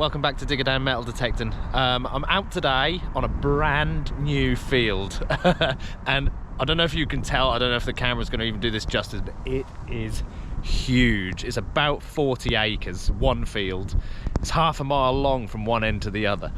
welcome back to Digger Down Metal Detecting. I'm out today on a brand new field and I don't know if you can tell, I don't know if the camera's going to even do this justice, but it is huge. It's about 40 acres, one field. It's half a mile long from one end to the other.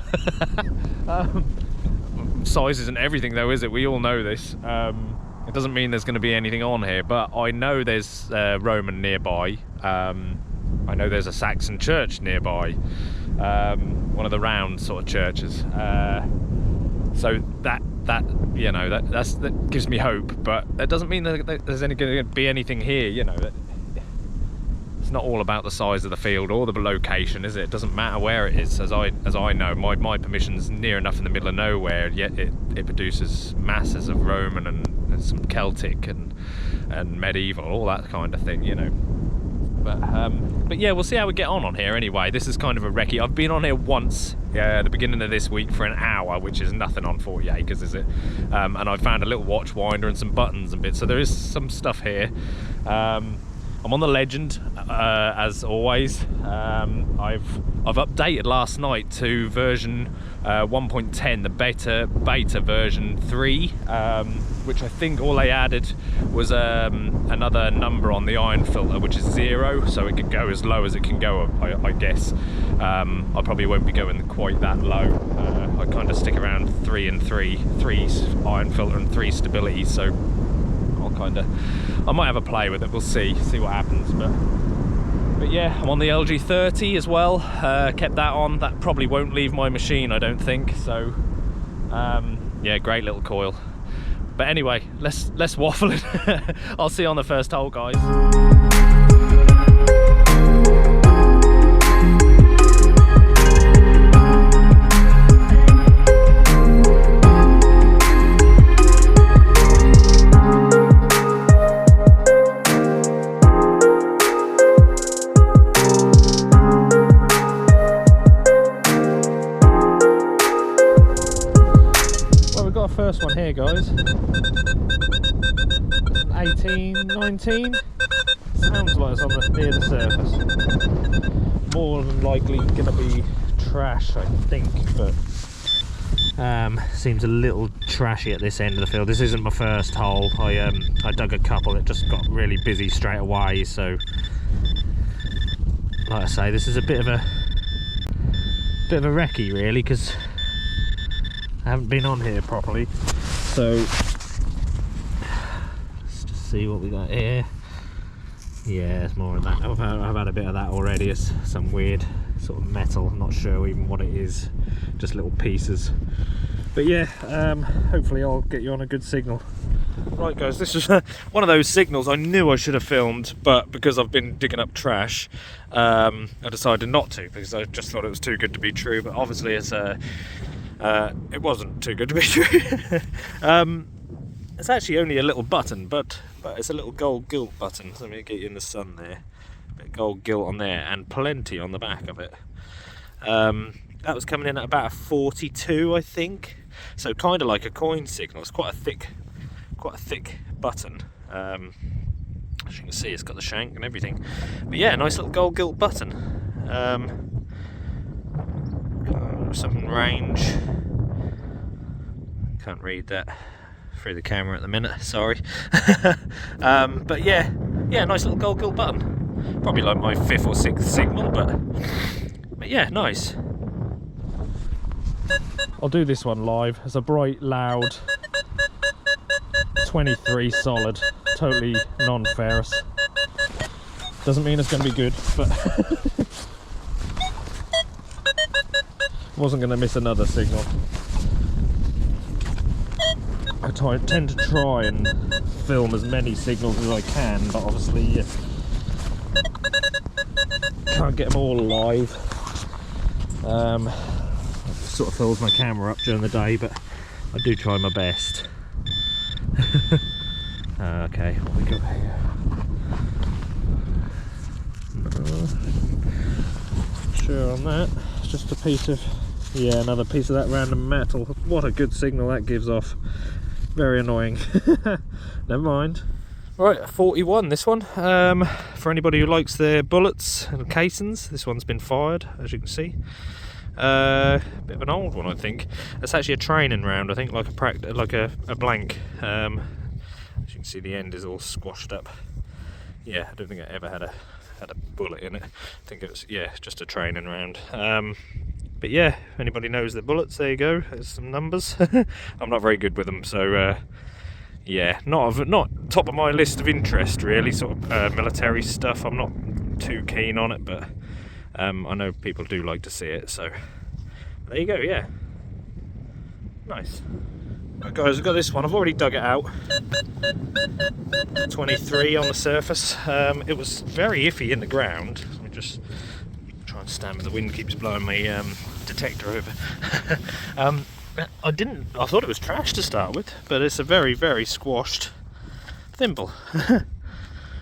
Size isn't everything though, is it? We all know this. It doesn't mean there's going to be anything on here, but I know there's Roman nearby. I know there's a Saxon church nearby, one of the round sort of churches. So that you know, that gives me hope, but that doesn't mean that there's going to be anything here. You know, it's not all about the size of the field or the location, is it? It doesn't matter where it is. As I know, my permission's near enough in the middle of nowhere, yet it produces masses of Roman and some Celtic and medieval, all that kind of thing, you know. But yeah, we'll see how we get on here anyway. This is kind of a recce. I've been on here once at the beginning of this week for an hour, which is nothing on 40 acres, is it? And I found a little watch winder and some buttons and bits, so there is some stuff here. I'm on the Legend, as always. I've updated last night to version 1.10, the beta version 3, which I think all they added was another number on the iron filter, which is 0, so it could go as low as it can go, I guess. I probably won't be going quite that low. I kind of stick around 3 and 3 iron filter and 3 stability, so I might have a play with it. We'll see what happens. But yeah, I'm on the LG30 as well. Kept that on. That probably won't leave my machine, I don't think. So yeah, great little coil. But anyway, let's waffle it. I'll see you on the first hole, guys. First one here, guys. 18, 19. Sounds like it's on near the surface. More than likely going to be trash, I think, but seems a little trashy at this end of the field. This isn't my first hole. I dug a couple that just got really busy straight away. So, like I say, this is a bit of a recce, really, because I haven't been on here properly, so let's just see what we got here. Yeah, it's more of that. I've had a bit of that already. It's some weird sort of metal. I'm not sure even what it is. Just little pieces. But yeah, hopefully I'll get you on a good signal. Right, guys, this is one of those signals I knew I should have filmed, but because I've been digging up trash, I decided not to, because I just thought it was too good to be true. But obviously it's it wasn't too good to be true. It's actually only a little button, but it's a little gold gilt button. So let me get you in the sun there. A bit of gold gilt on there and plenty on the back of it. That was coming in at about a 42, I think. So kind of like a coin signal. It's quite a thick button. As you can see, it's got the shank and everything. But yeah, nice little gold gilt button. Some range. Can't read that through the camera at the minute, sorry. But yeah, nice little gold gilt button. Probably like my 5th or 6th signal, but yeah, nice. I'll do this one live. It's a bright, loud 23 solid, totally non-ferrous. Doesn't mean it's going to be good, but wasn't going to miss another signal. I tend to try and film as many signals as I can, but obviously can't get them all live. It sort of fills my camera up during the day, but I do try my best. Okay, what we got here? Sure on that. It's just a piece of, yeah, another piece of that random metal. What a good signal that gives off. Very annoying. Never mind. Right, 41 this one. For anybody who likes their bullets and casings, this one's been fired, as you can see. Bit of an old one, I think. It's actually a training round, I think, like a blank. As you can see, the end is all squashed up. Yeah, I don't think I ever had a bullet in it. I think it was, yeah, just a training round. But yeah, if anybody knows their bullets, there you go. There's some numbers. I'm not very good with them, so yeah, not top of my list of interest really. Sort of military stuff. I'm not too keen on it, but I know people do like to see it. So there you go. Yeah, nice. Right, guys, I've got this one. I've already dug it out. 23 on the surface. It was very iffy in the ground. Let me just try and stand, but the wind keeps blowing my detector over. I thought it was trash to start with, but it's a very, very squashed thimble.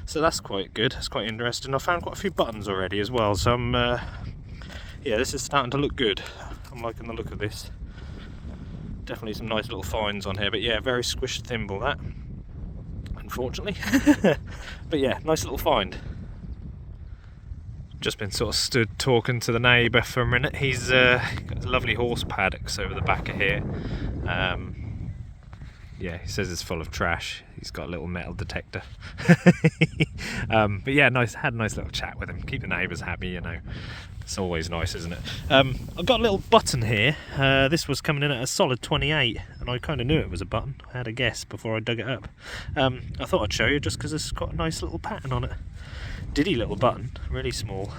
So that's quite good. That's quite interesting. I found quite a few buttons already as well, so yeah, this is starting to look good. I'm liking the look of this. Definitely some nice little finds on here, but yeah, very squished thimble that, unfortunately. But yeah, nice little find. Just been sort of stood talking to the neighbour for a minute. He's got lovely horse paddocks over the back of here. Yeah, he says it's full of trash. He's got a little metal detector. But yeah, had a nice little chat with him. Keep the neighbours happy, you know. It's always nice, isn't it? I've got a little button here. This was coming in at a solid 28, and I kind of knew it was a button. I had a guess before I dug it up. I thought I'd show you just because it's got a nice little pattern on it. Diddy little button, really small.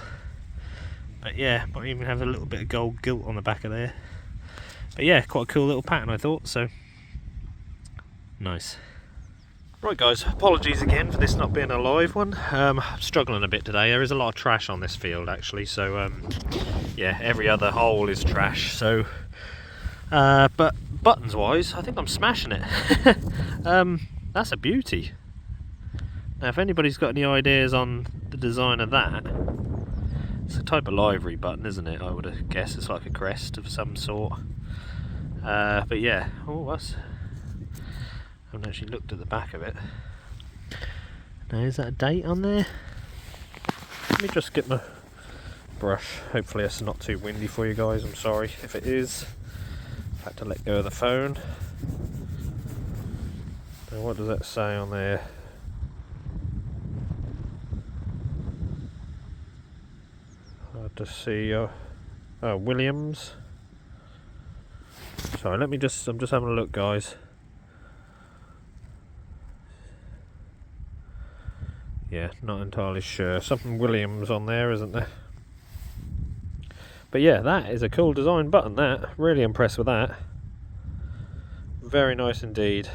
But yeah, might even have a little bit of gold gilt on the back of there. But yeah, quite a cool little pattern, I thought, so nice. Right guys, apologies again for this not being a live one. I'm struggling a bit today. There is a lot of trash on this field actually, so yeah, every other hole is trash. So, but buttons wise, I think I'm smashing it. That's a beauty. Now, if anybody's got any ideas on the design of that, it's a type of livery button, isn't it? I would guess it's like a crest of some sort. But yeah, oh, I haven't actually looked at the back of it. Now, is that a date on there? Let me just get my brush. Hopefully it's not too windy for you guys. I'm sorry if it is. I've had to let go of the phone. Now, what does that say on there? To see Williams. Sorry, I'm just having a look, guys. Yeah, not entirely sure. Something Williams on there, isn't there? But yeah, that is a cool design button, that. Really impressed with that. Very nice indeed.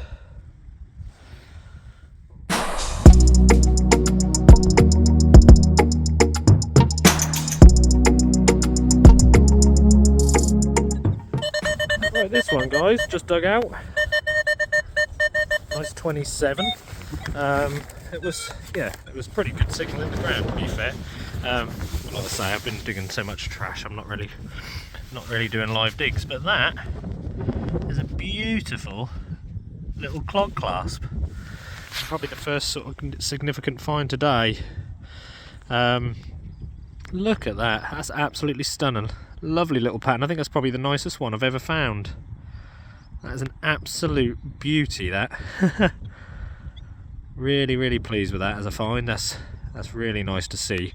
Right, this one, guys, just dug out. Nice 27. It was pretty good signal in the ground, to be fair. Like I say, I've been digging so much trash. I'm not really doing live digs, but that is a beautiful little clog clasp. Probably the first sort of significant find today. Look at that. That's absolutely stunning. Lovely little pattern. I think that's probably the nicest one I've ever found. That is an absolute beauty, that. Really, really pleased with that as a find. That's really nice to see.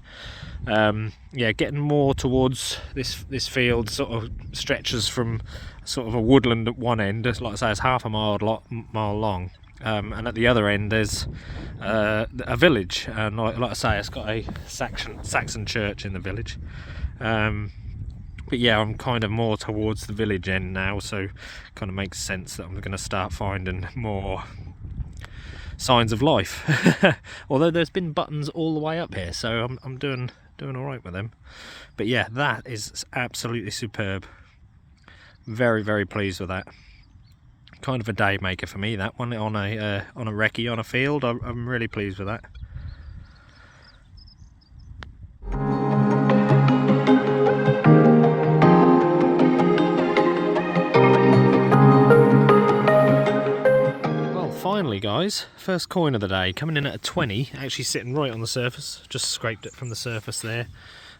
Yeah, getting more towards this field sort of stretches from sort of a woodland at one end. Like I say, it's half a mile long. And at the other end there's a village, and like I say, it's got a Saxon church in the village. But yeah, I'm kind of more towards the village end now, so kind of makes sense that I'm going to start finding more signs of life. Although there's been buttons all the way up here, so I'm doing all right with them. But yeah, that is absolutely superb. Very, very pleased with that. Kind of a day maker for me, that one, on a recce on a field. I'm really pleased with that. Finally guys, first coin of the day, coming in at a 20, actually sitting right on the surface, just scraped it from the surface there.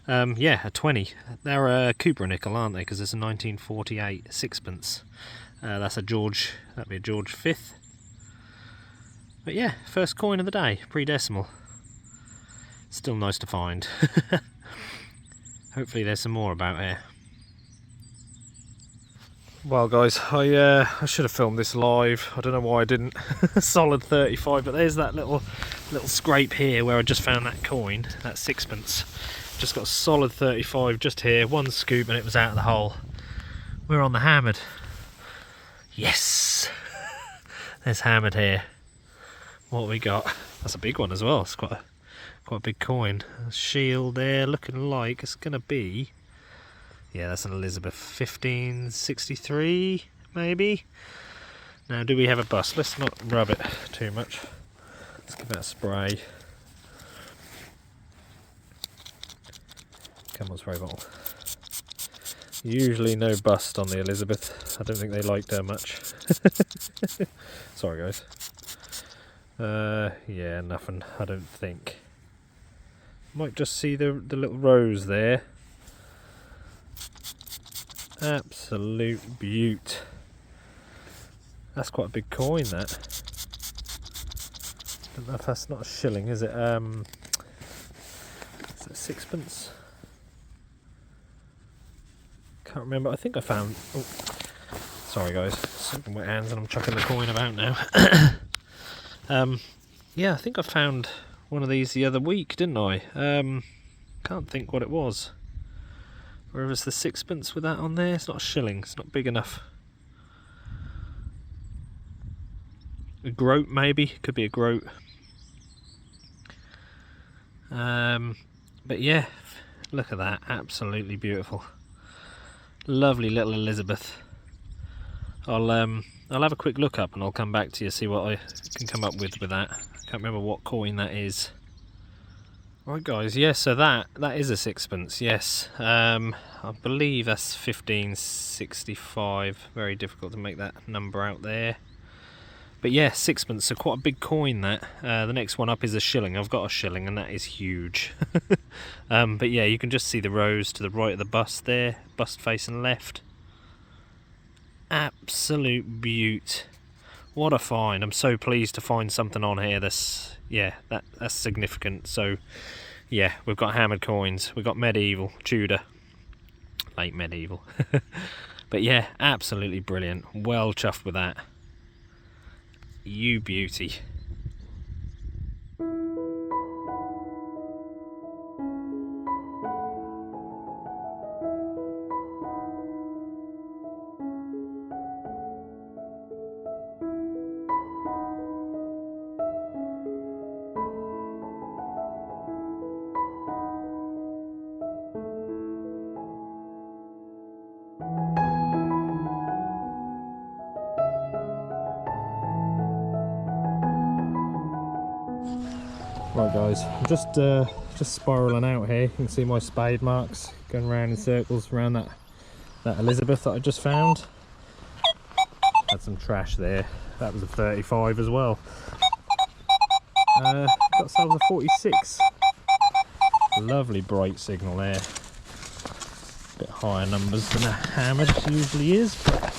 Yeah, a 20. They're a Cooper nickel, aren't they? Because it's a 1948 sixpence. That's a George, that'd be a George 5th. But yeah, first coin of the day, pre-decimal. Still nice to find. Hopefully there's some more about here. Well guys, I should have filmed this live. I don't know why I didn't. Solid 35, but there's that little scrape here where I just found that coin, that sixpence. Just got a solid 35 just here, one scoop and it was out of the hole. We're on the hammered. Yes! There's hammered here. What we got? That's a big one as well. It's quite a big coin. A shield there, looking like it's gonna be. Yeah, that's an Elizabeth 1563, maybe. Now, do we have a bust? Let's not rub it too much. Let's give that a spray. Come on, spray bottle. Usually no bust on the Elizabeth. I don't think they liked her much. Sorry, guys. Yeah, nothing, I don't think. Might just see the little rose there. Absolute beaut. That's quite a big coin, that. I don't know if that's not a shilling, is it? Is it sixpence? Can't remember. I think I found. Oh, sorry, guys. Soaking wet hands, and I'm chucking the coin about now. Yeah, I think I found one of these the other week, didn't I? Can't think what it was. Where was the sixpence with that on there? It's not a shilling, it's not big enough. A groat maybe, could be a groat. But yeah, look at that, absolutely beautiful. Lovely little Elizabeth. I'll have a quick look up and I'll come back to you, see what I can come up with that. I can't remember what coin that is. Right guys, yes, so that is a sixpence, yes. I believe that's 1565. Very difficult to make that number out there. But yeah, sixpence, so quite a big coin that. The next one up is a shilling. I've got a shilling and that is huge. But yeah, you can just see the rose to the right of the bust there, bust facing left. Absolute beaut. What a find. I'm so pleased to find something on here that's, yeah, that's significant. So yeah, we've got hammered coins, we've got medieval, Tudor, late medieval. But yeah, absolutely brilliant. Well chuffed with that. You beauty. Right guys, I'm just spiralling out here. You can see my spade marks going around in circles around that Elizabeth that I just found. Had some trash there. That was a 35 as well. Got ourselves a 46. Lovely bright signal there. A bit higher numbers than a hammered usually is, but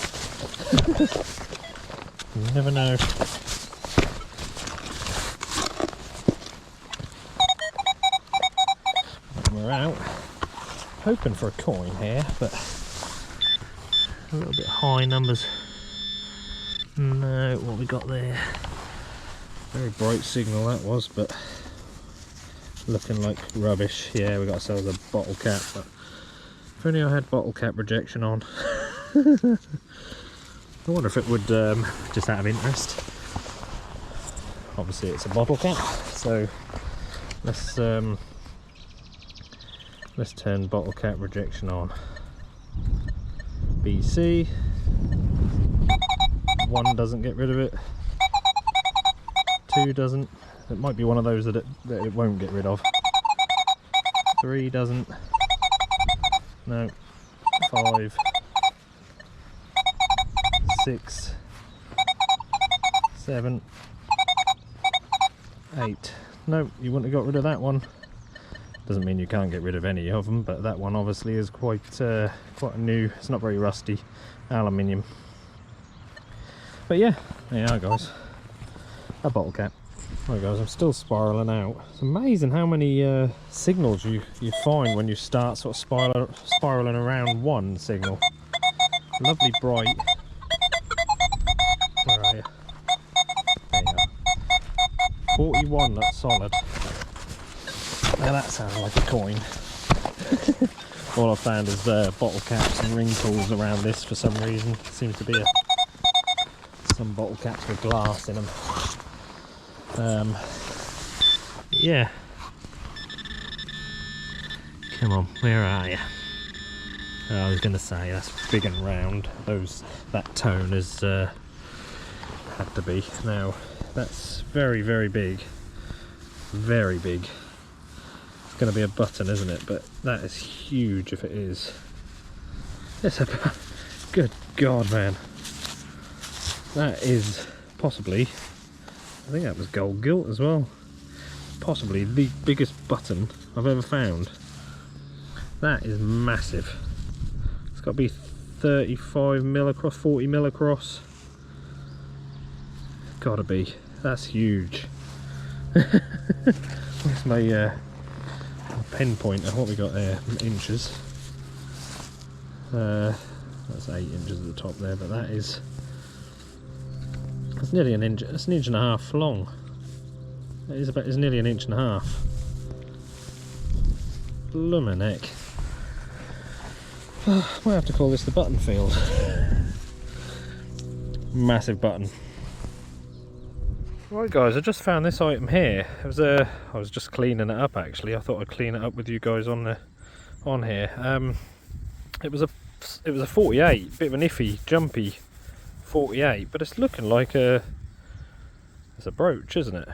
you never know. We're out, hoping for a coin here, but a little bit high numbers. No, what we got there? Very bright signal that was, but looking like rubbish. Yeah, we got ourselves a bottle cap, but if only I had bottle cap rejection on. I wonder if it would, just out of interest. Obviously it's a bottle cap, so let's turn bottle cap rejection on. BC. 1 doesn't get rid of it. 2 doesn't. It might be one of those that it won't get rid of. 3 doesn't. No. 5. 6. 7, 8. No, you wouldn't have got rid of that one. Doesn't mean you can't get rid of any of them, but that one obviously is quite a new, it's not very rusty, aluminium. But yeah, there you are guys, a bottle cap. Right guys, I'm still spiraling out. It's amazing how many signals you find when you start sort of spiraling around one signal. Lovely bright. Where are you? There you are. 41, that's solid. Now that sounds like a coin. All I've found is bottle caps and ring tools around this for some reason. Seems to be some bottle caps with glass in them. Yeah. Come on, where are you? Oh, I was going to say that's big and round. That tone is had to be. Now that's very, very big. Very big. It's going to be a button, isn't it? But that is huge if it is. It's a good God, man. That is possibly, I think that was gold gilt as well. Possibly the biggest button I've ever found. That is massive. It's got to be 35mm across, 40mm across. Gotta be. That's huge. What's my pen pointer? What we got there? Inches. That's 8 inches at the top there, but that is. It's nearly an inch. It's an inch and a half long. It's nearly an inch and a half. Bloomin' heck. Might have to call this the button field. Massive button. Right guys, I just found this item here. It was I was just cleaning it up actually. I thought I'd clean it up with you guys on here. It was a 48, bit of an iffy, jumpy 48, but it's looking like it's a brooch, isn't it?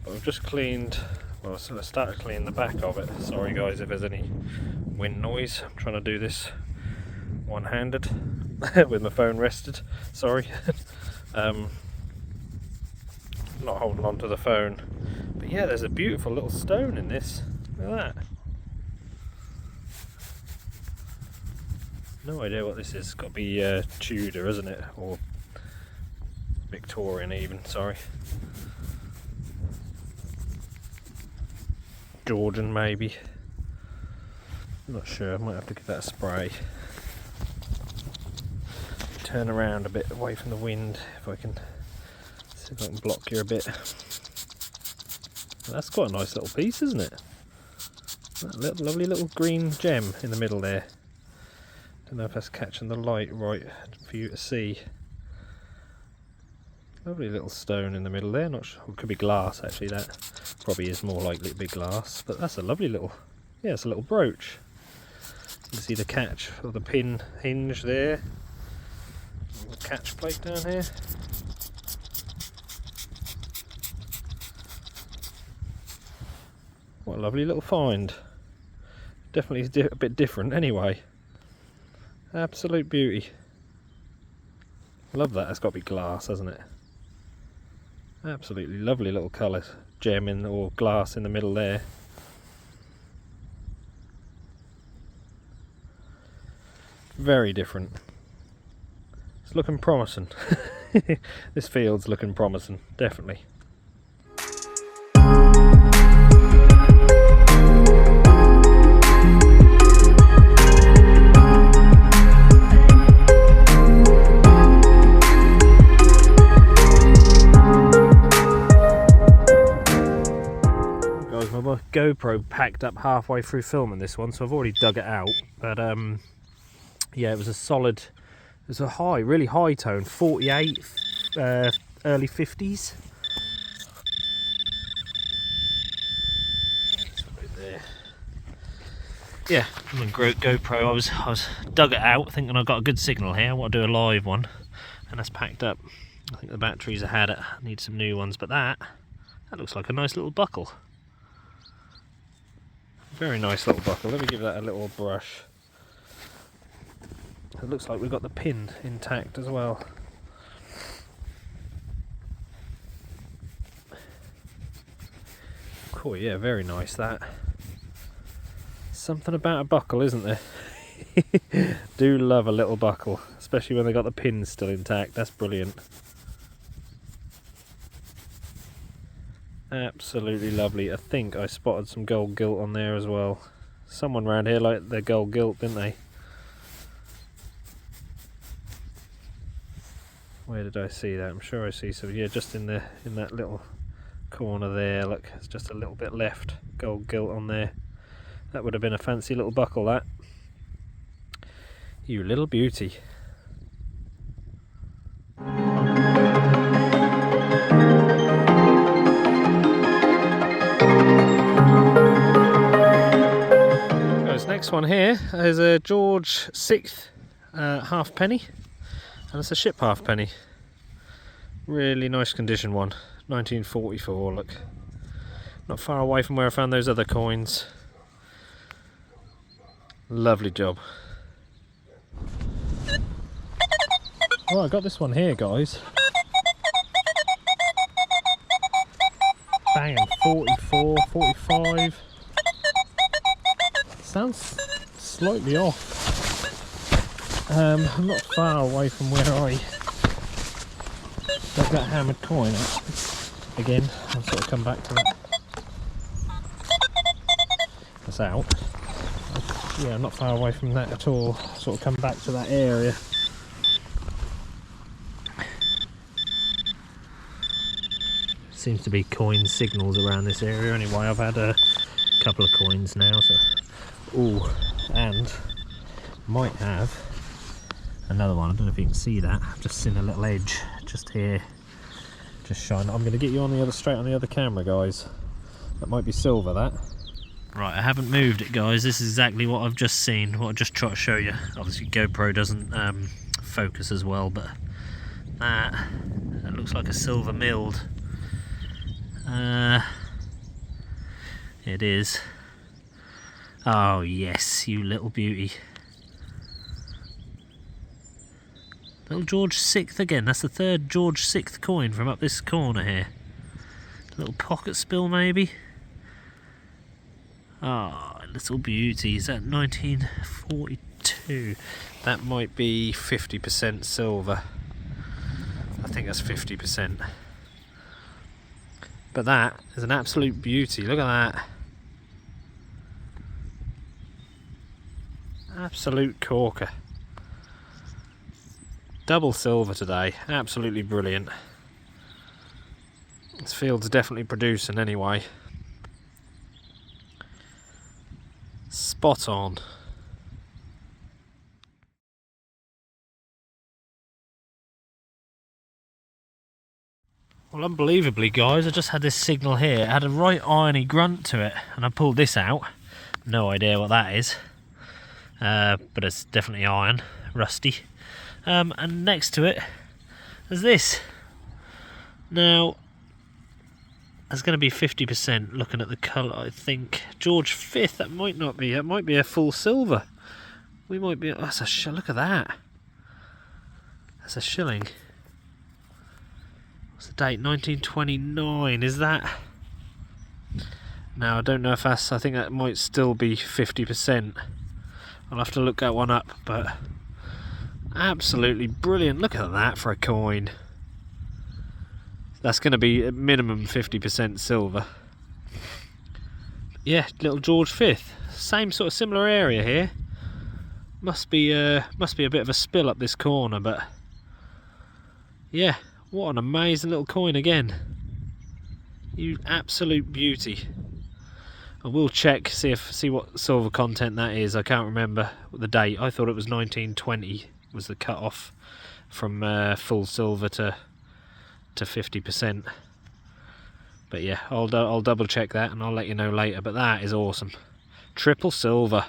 But I've just cleaned, well, so I started cleaning the back of it. Sorry guys if there's any wind noise. I'm trying to do this one-handed with my phone rested. Sorry. Not holding on to the phone. But yeah, there's a beautiful little stone in this. Look at that. No idea what this is. It's got to be Tudor, isn't it? Or Victorian even, sorry. Georgian maybe. I'm not sure, I might have to give that a spray. Turn around a bit away from the wind if I can. See if I can block you a bit. That's quite a nice little piece, isn't it? That lovely little green gem in the middle there. Don't know if that's catching the light right for you to see. Lovely little stone in the middle there. Not sure. It could be glass actually. That probably is more likely to be glass. But that's a lovely little. Yeah, it's a little brooch. You can see the catch of the pin hinge there. The catch plate down here. What a lovely little find. Definitely a bit different anyway. Absolute beauty. Love that. It's got to be glass, hasn't it? Absolutely lovely little colour gem in or glass in the middle there. Very different. It's looking promising. This field's looking promising, definitely. My GoPro packed up halfway through filming this one, so I've already dug it out. But yeah, it was a solid, it was a high, really high tone, 48, early 50s. There. Yeah, my GoPro, I was dug it out thinking I got a good signal here. I want to do a live one, and that's packed up. I think the batteries I had it, I need some new ones, but that looks like a nice little buckle. Very nice little buckle. Let me give that a little brush. It looks like we've got the pin intact as well. Oh yeah, very nice that. Something about a buckle, isn't there? Do love a little buckle, especially when they got the pins still intact. That's brilliant. Absolutely lovely. I think I spotted some gold gilt on there as well. Someone around here liked their gold gilt, didn't they? Where did I see that? I'm sure I see some. Yeah, just in that little corner there. Look, it's just a little bit left. Gold gilt on there. That would have been a fancy little buckle, that. You little beauty. This next one here is a George 6th halfpenny, and it's a ship halfpenny. Really nice condition one, 1944. Look, not far away from where I found those other coins. Lovely job. Well, I got this one here, guys. Banging 44, 45. Sounds slightly off. I'm not far away from where I got that hammered coin at. Again, I'll sort of come back to that. That's out. Yeah, I'm not far away from that at all. Sort of come back to that area. Seems to be coin signals around this area anyway. I've had a couple of coins now, so. Ooh, and might have another one. I don't know if you can see that. I've just seen a little edge just here, just shine. I'm going to get you on the other, straight on the other camera, guys. That might be silver, that. Right, I haven't moved it, guys. This is exactly what I've just seen, what I just tried to show you. Obviously GoPro doesn't focus as well, but that looks like a silver milled. It is. Oh yes, you little beauty. Little George 6th again. That's the third George 6th coin from up this corner here. Little pocket spill maybe. Ah, oh, little beauty. Is that 1942? That might be 50% silver. I think that's 50%. But that is an absolute beauty. Look at that. Absolute corker. Double silver today. Absolutely brilliant. This field's definitely producing anyway. Spot on. Well, unbelievably, guys, I just had this signal here. It had a right irony grunt to it, and I pulled this out. No idea what that is, but it's definitely iron, rusty. And next to it, there's this. Now, that's going to be 50%. Looking at the colour, I think George 5th. That might not be. That might be a full silver. We might be. Oh, that's a look at that. That's a shilling. What's the date? 1929. Is that? Now I don't know if that's. I think that might still be 50%. I'll have to look that one up. But absolutely brilliant. Look at that for a coin. That's going to be at minimum 50% silver. Yeah, little George 5th. Same sort of similar area here. Must be a bit of a spill up this corner, but yeah. What an amazing little coin again. You absolute beauty. I will check, see what silver content that is. I can't remember the date. I thought it was 1920 was the cut off from full silver to 50%. But yeah, I'll double check that and I'll let you know later. But that is awesome. Triple silver.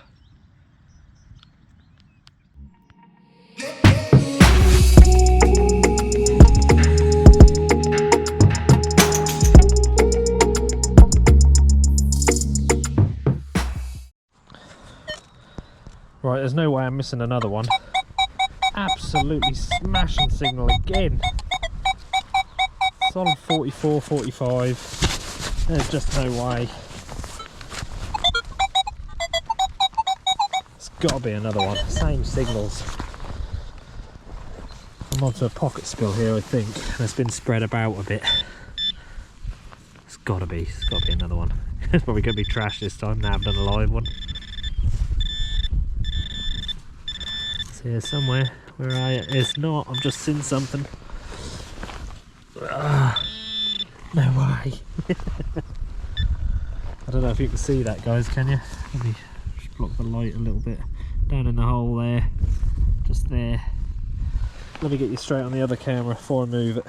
Right, there's no way I'm missing another one. Absolutely smashing signal again. Solid 44, 45. There's just no way. It's got to be another one. Same signals. I'm onto a pocket spill here, I think. It's been spread about a bit. It's got to be another one. It's probably going to be trash this time. Now I've done a live one. It's here somewhere. Where are you? It's not. I've just seen something. No way. I don't know if you can see that, guys, can you? Let me just block the light a little bit. Down in the hole there. Just there. Let me get you straight on the other camera before I move it.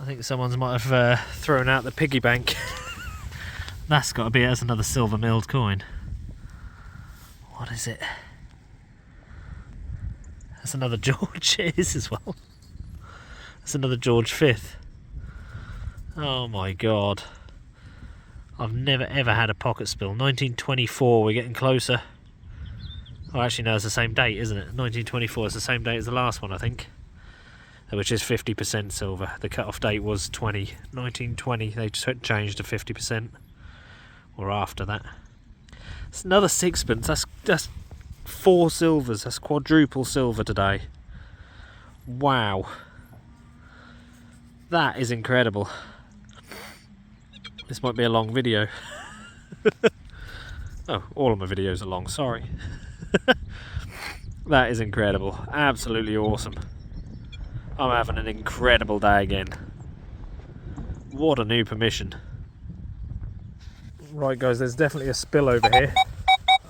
I think someone's might have thrown out the piggy bank. That's got to be it. That's another silver milled coin. What is it? That's another George. It is as well. That's another George V. Oh my god. I've never ever had a pocket spill. 1924, we're getting closer. Oh, actually no, it's the same date, isn't it? 1924 is the same date as the last one, I think. Which is 50% silver. The cut-off date was 1920. They changed to 50%. Or after that. It's another sixpence. That's 4 silvers. That's quadruple silver today. Wow. That is incredible. This might be a long video. Oh, all of my videos are long, sorry. That is incredible. Absolutely awesome. I'm having an incredible day again. What a new permission. Right guys, there's definitely a spill over here.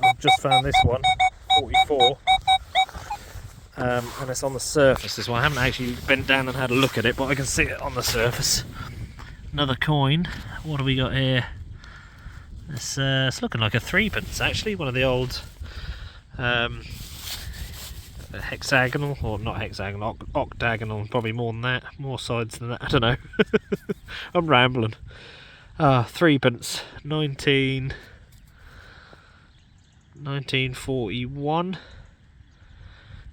I've just found this one, 44. And it's on the surface as well. I haven't actually bent down and had a look at it, but I can see it on the surface. Another coin. What have we got here? It's looking like a 3p actually, one of the old hexagonal, or not hexagonal, octagonal, probably more than that, more sides than that, I don't know. I'm rambling. 3p, 1941.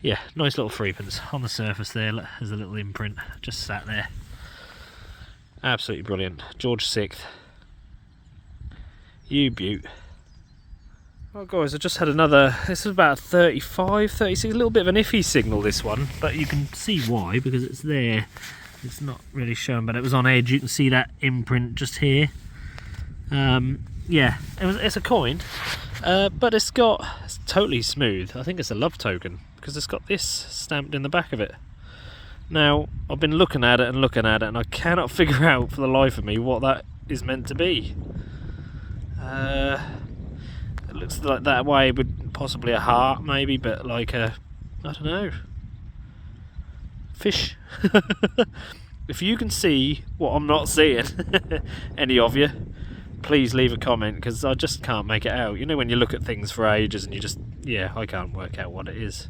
Yeah, nice little 3p on the surface there. There's a little imprint just sat there. Absolutely brilliant. George VI. You beaut. Well guys, I just had another, this is about 35, 36, a little bit of an iffy signal this one, but you can see why, because it's there. It's not really shown, but it was on edge. You can see that imprint just here. Yeah, it's a coin, but it's totally smooth. I think it's a love token, because it's got this stamped in the back of it. Now, I've been looking at it, and I cannot figure out for the life of me what that is meant to be. It looks like that way would possibly a heart maybe, but like a, I don't know, fish. If you can see what I'm not seeing, any of you, please leave a comment, because I just can't make it out. You know when you look at things for ages and you just, yeah, I can't work out what it is.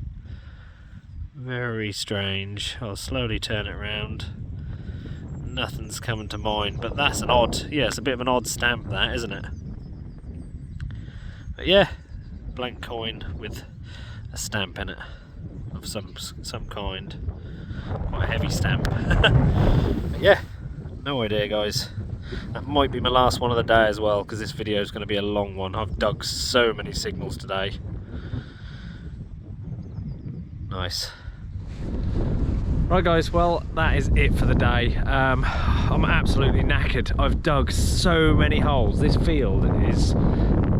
Very strange. I'll slowly turn it around. Nothing's coming to mind, but that's an odd, yeah, it's a bit of an odd stamp that, isn't it? But yeah, blank coin with a stamp in it of some kind. Quite a heavy stamp. But yeah, no idea guys. That might be my last one of the day as well, because this video is going to be a long one. I've dug so many signals today. Nice. Right guys, well that is it for the day. I'm absolutely knackered. I've dug so many holes. This field is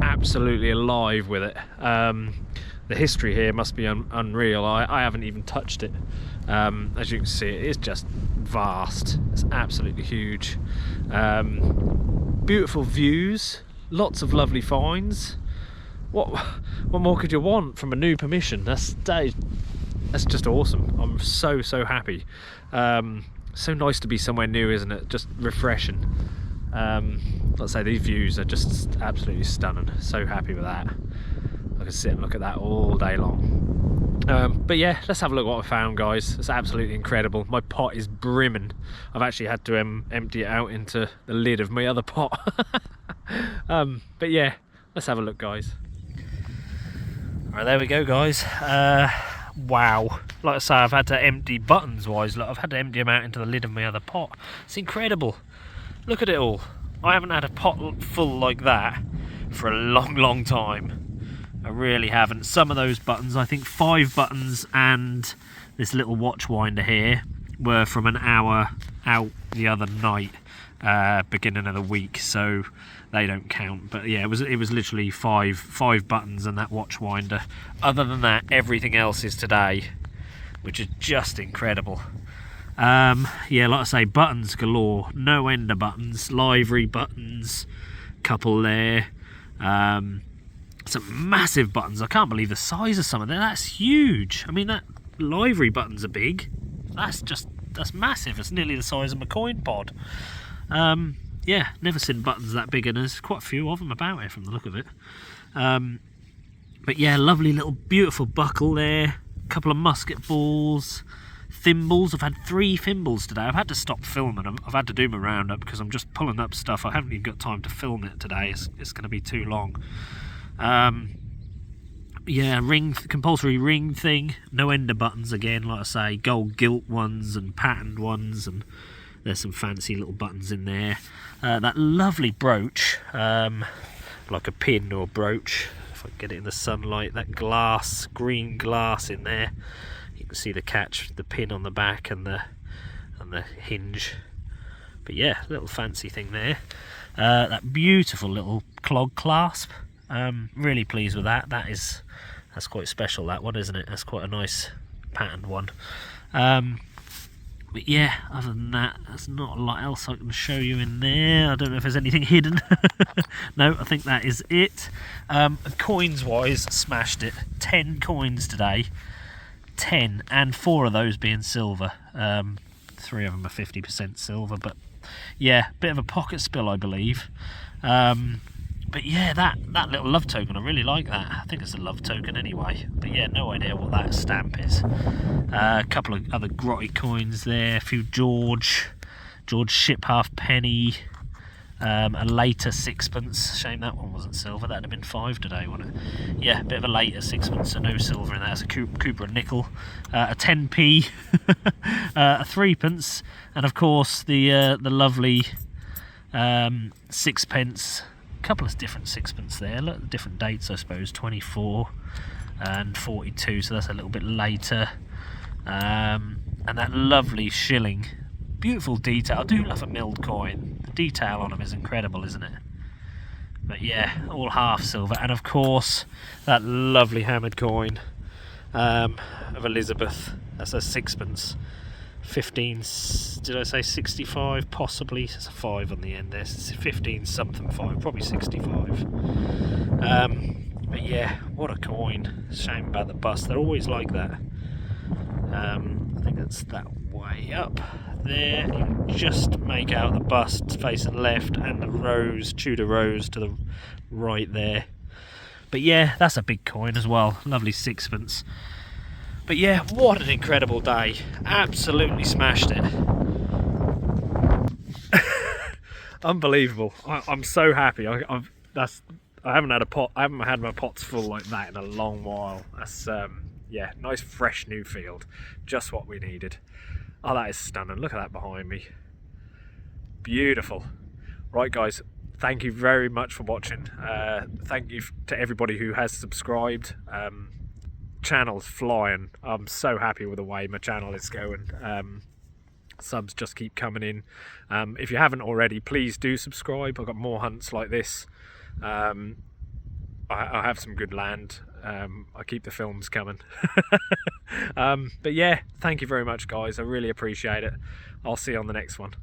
absolutely alive with it. The history here must be unreal. I haven't even touched it. As you can see, it is just vast. It's absolutely huge. Beautiful views, lots of lovely finds. What more could you want from a new permission? That's just awesome. I'm so happy. So nice to be somewhere new, isn't it? Just refreshing. Let's say these views are just absolutely stunning. So happy with that. I can sit and look at that all day long. But yeah, let's have a look at what I found, guys. It's absolutely incredible. My pot is brimming. I've actually had to empty it out into the lid of my other pot. But yeah, let's have a look, guys. All right, there we go, guys. Wow, like I say, I've had to empty buttons wise. Look, I've had to empty them out into the lid of my other pot. It's incredible. Look at it all. I haven't had a pot full like that for a long time. I really haven't. Some of those buttons, I think 5 buttons and this little watch winder here, were from an hour out the other night, beginning of the week, so they don't count. But yeah, it was literally five buttons and that watch winder. Other than that, everything else is today, which is just incredible. Yeah, like I say, buttons galore, no end of buttons, livery buttons, couple there, some massive buttons. I can't believe the size of some of them. That's huge. I mean, that livery buttons are big. That's massive. It's nearly the size of my coin pod. Yeah, never seen buttons that big, and there's quite a few of them about here from the look of it. But yeah, lovely little beautiful buckle there, a couple of musket balls, thimbles. I've had 3 thimbles today. I've had to stop filming them. I've had to do my roundup because I'm just pulling up stuff. I haven't even got time to film it today. It's going to be too long. Yeah, compulsory ring thing. No end of buttons again, like I say. Gold gilt ones and patterned ones, and there's some fancy little buttons in there. That lovely brooch, like a pin or brooch. If I can get it in the sunlight, that glass, green glass in there. You can see the catch, the pin on the back and the hinge. But yeah, little fancy thing there. That beautiful little clog clasp. Really pleased with that. That's quite special, that one, isn't it? That's quite a nice patterned one. But yeah, other than that, there's not a lot else I can show you in there. I don't know if there's anything hidden. No, I think that is it. Coins wise, smashed it. 10 coins today. 10, and 4 of those being silver. 3 of them are 50% silver, but yeah, bit of a pocket spill, I believe. But yeah, that little love token, I really like that. I think it's a love token anyway. But yeah, no idea what that stamp is. A couple of other grotty coins there. A few George ship halfpenny. A later 6pence. Shame that one wasn't silver. That'd have been 5 today, wouldn't it? Yeah, a bit of a later 6pence, so no silver in that. It's a Cooper nickel. A 10p. A 3pence. And of course the lovely 6pence. Couple of different 6pence there, look, different dates I suppose, 24 and 42, so that's a little bit later. And that lovely shilling, beautiful detail. I do love a milled coin. The detail on them is incredible, isn't it? But yeah, all half silver. And of course that lovely hammered coin of Elizabeth. That's a 6pence. 15, did I say 65? Possibly. It's a 5 on the end there. It's 15 something 5, probably 65. But yeah, what a coin. Shame about the bust. They're always like that. I think that's that way up there. You can just make out the bust facing left and the rose, Tudor rose to the right there. But yeah, that's a big coin as well. Lovely 6pence. But yeah, what an incredible day. Absolutely smashed it. Unbelievable. I'm so happy. I haven't had my pots full like that in a long while. That's yeah, nice fresh new field. Just what we needed. Oh, that is stunning. Look at that behind me. Beautiful. Right guys, thank you very much for watching. Thank you to everybody who has subscribed. Channel's flying. I'm so happy with the way my channel is going. Subs just keep coming in. If you haven't already, please do subscribe. I've got more hunts like this. I have some good land. I keep the films coming. But yeah, thank you very much guys. I really appreciate it. I'll see you on the next one.